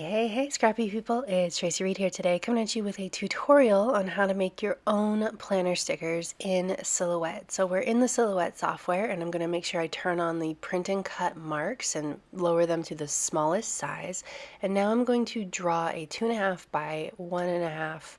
Hey, scrappy people, it's Tracy Reed here today, coming at you with a tutorial on how to make your own planner stickers in Silhouette. So we're in the Silhouette software, and I'm going to make sure I turn on the print and cut marks and lower them to the smallest size. And now I'm going to draw a 2.5 by 1.5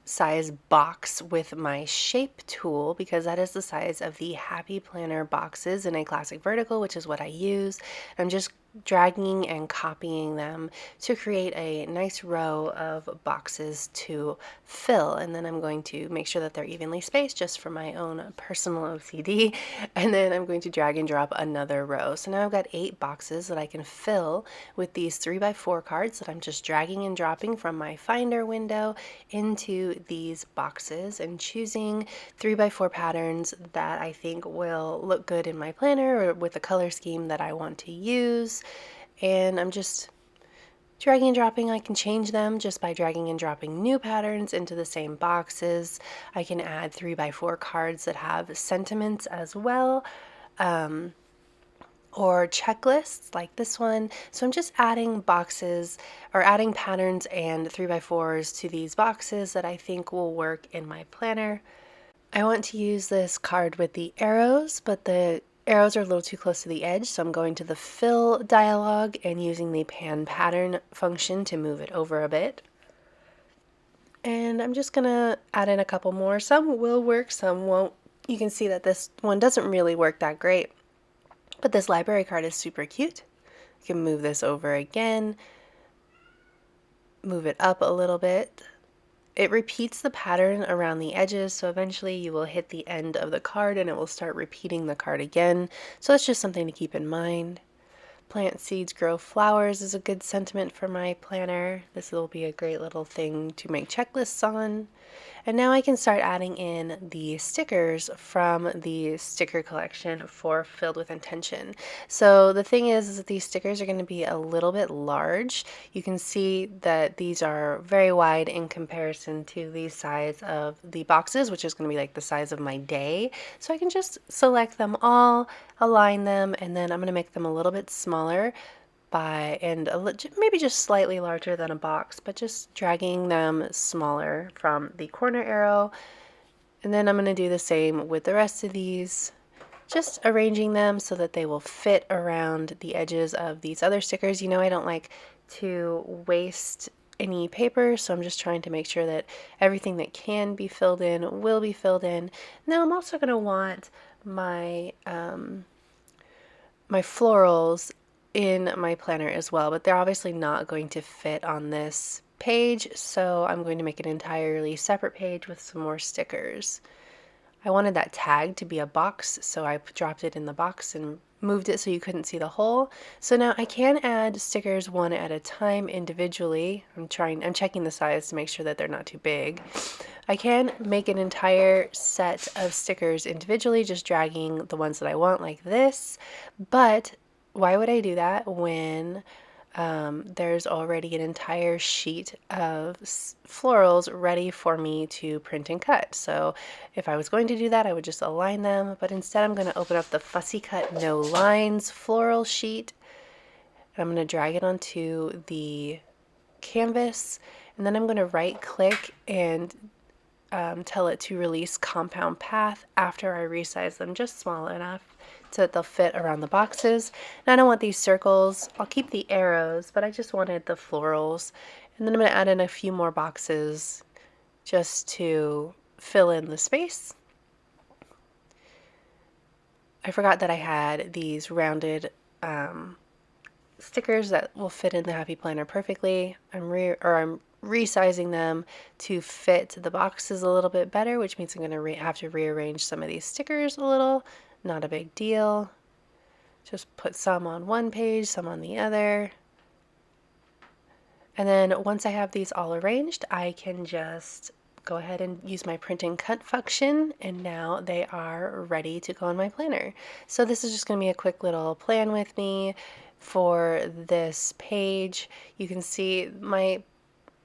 size box with my shape tool, because that is the size of the Happy Planner boxes in a classic vertical, which is what I use. I'm just dragging and copying them to create a nice row of boxes to fill, and then I'm going to make sure that they're evenly spaced just for my own personal OCD, and then I'm going to drag and drop another row. So now I've got 8 boxes that I can fill with these 3x4 cards that I'm just dragging and dropping from my Finder window into these boxes and choosing 3x4 patterns that I think will look good in my planner or with the color scheme that I want to use. And I'm just dragging and dropping. I can change them just by dragging and dropping new patterns into the same boxes. I can add 3x4 cards that have sentiments as well, or checklists like this one. So I'm just adding boxes or adding patterns and 3x4s to these boxes that I think will work in my planner. I want to use this card with the arrows, but the arrows are a little too close to the edge, so I'm going to the fill dialog and using the pan pattern function to move it over a bit. And I'm just gonna add in a couple more. Some will work, some won't. You can see that this one doesn't really work that great, but this library card is super cute. You can move this over again, move it up a little bit. It repeats the pattern around the edges, so eventually you will hit the end of the card and it will start repeating the card again. So that's just something to keep in mind. Plant seeds, grow flowers is a good sentiment for my planner. This will be a great little thing to make checklists on. And now I can start adding in the stickers from the sticker collection for Filled with Intention. So the thing is that these stickers are going to be a little bit large. You can see that these are very wide in comparison to the size of the boxes, which is going to be like the size of my day. So I can just select them all, align them, and then I'm going to make them a little bit smaller and maybe just slightly larger than a box, but just dragging them smaller from the corner arrow. And then I'm going to do the same with the rest of these, just arranging them so that they will fit around the edges of these other stickers. You know, I don't like to waste any paper, so I'm just trying to make sure that everything that can be filled in will be filled in. Now I'm also going to want my my florals in my planner as well, but they're obviously not going to fit on this page, so I'm going to make an entirely separate page with some more stickers. I wanted that tag to be a box, so I dropped it in the box and moved it so you couldn't see the hole. So now I can add stickers one at a time individually. I'm checking the size to make sure that they're not too big. I can make an entire set of stickers individually, just dragging the ones that I want like this, but why would I do that when there's already an entire sheet of florals ready for me to print and cut? So if I was going to do that, I would just align them, but instead I'm going to open up the Fussy Cut No Lines floral sheet, and I'm going to drag it onto the canvas, and then I'm going to right click and tell it to release compound path after I resize them just small enough so that they'll fit around the boxes. And I don't want these circles. I'll keep the arrows, but I just wanted the florals. And then I'm going to add in a few more boxes just to fill in the space. I forgot that I had these rounded stickers that will fit in the Happy Planner perfectly. I'm resizing them to fit the boxes a little bit better, which means I'm going to have to rearrange some of these stickers a little. Not a big deal. Just put some on one page, some on the other. And then once I have these all arranged, I can just go ahead and use my print and cut function, and now they are ready to go in my planner. So this is just going to be a quick little plan with me for this page. You can see my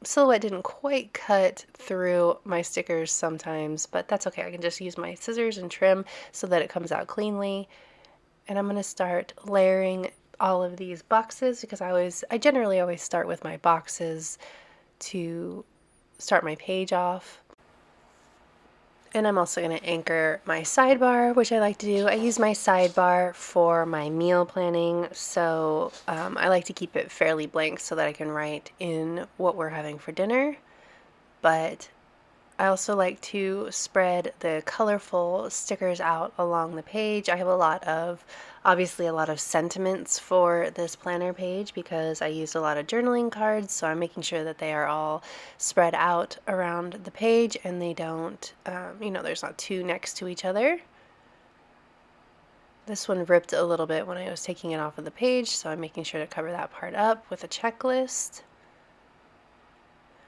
Silhouette didn't quite cut through my stickers sometimes, but that's okay. I can just use my scissors and trim so that it comes out cleanly. And I'm going to start layering all of these boxes because I generally always start with my boxes to start my page off. And I'm also going to anchor my sidebar, which I like to do. I use my sidebar for my meal planning, so I like to keep it fairly blank so that I can write in what we're having for dinner. But I also like to spread the colorful stickers out along the page. I have obviously a lot of sentiments for this planner page because I used a lot of journaling cards, so I'm making sure that they are all spread out around the page and they don't, there's not two next to each other. This one ripped a little bit when I was taking it off of the page, so I'm making sure to cover that part up with a checklist.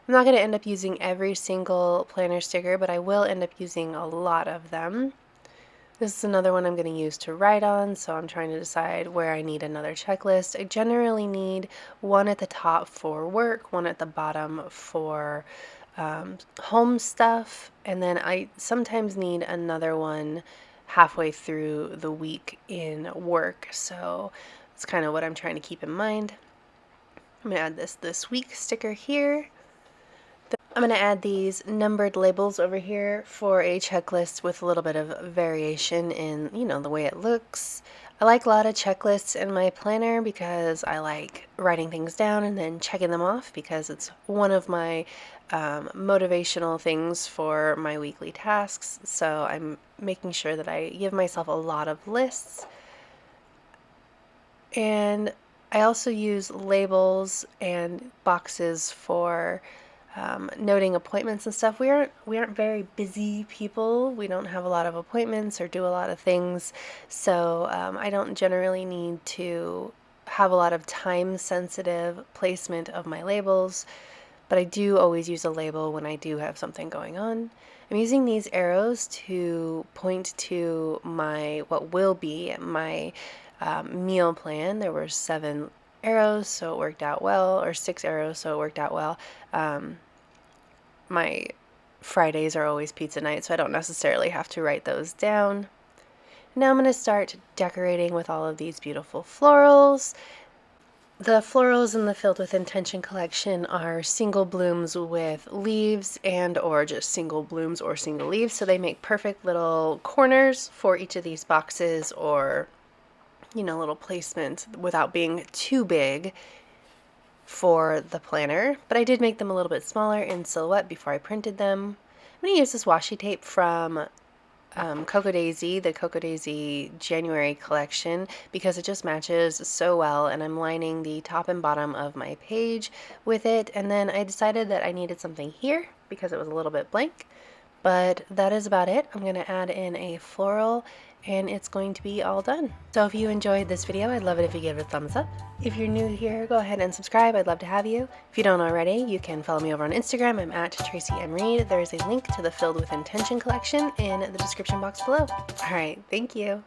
I'm not going to end up using every single planner sticker, but I will end up using a lot of them. This is another one I'm going to use to write on, so I'm trying to decide where I need another checklist. I generally need one at the top for work, one at the bottom for home stuff, and then I sometimes need another one halfway through the week in work, so that's kind of what I'm trying to keep in mind. I'm going to add this week sticker here. I'm going to add these numbered labels over here for a checklist with a little bit of variation in, the way it looks. I like a lot of checklists in my planner because I like writing things down and then checking them off because it's one of my motivational things for my weekly tasks. So I'm making sure that I give myself a lot of lists. And I also use labels and boxes for noting appointments and stuff. We aren't very busy people. We don't have a lot of appointments or do a lot of things, so I don't generally need to have a lot of time-sensitive placement of my labels, but I do always use a label when I do have something going on. I'm using these arrows to point to what will be my meal plan. There were 7 arrows, so it worked out well, or 6 arrows, so it worked out well. My Fridays are always pizza night, so I don't necessarily have to write those down. Now I'm going to start decorating with all of these beautiful florals. The florals in the Filled with Intention collection are single blooms with leaves and or just single blooms or single leaves, so they make perfect little corners for each of these boxes or little placement without being too big for the planner, but I did make them a little bit smaller in silhouette before I printed them. I'm going to use this washi tape from Cocoa Daisy, the Cocoa Daisy January collection, because it just matches so well, and I'm lining the top and bottom of my page with it, and then I decided that I needed something here because it was a little bit blank, but that is about it. I'm going to add in a floral and it's going to be all done. So if you enjoyed this video, I'd love it if you give it a thumbs up. If you're new here, go ahead and subscribe. I'd love to have you. If you don't already, you can follow me over on Instagram. I'm at Traci M. Reed. There is a link to the Filled with Intention collection in the description box below. All right, thank you.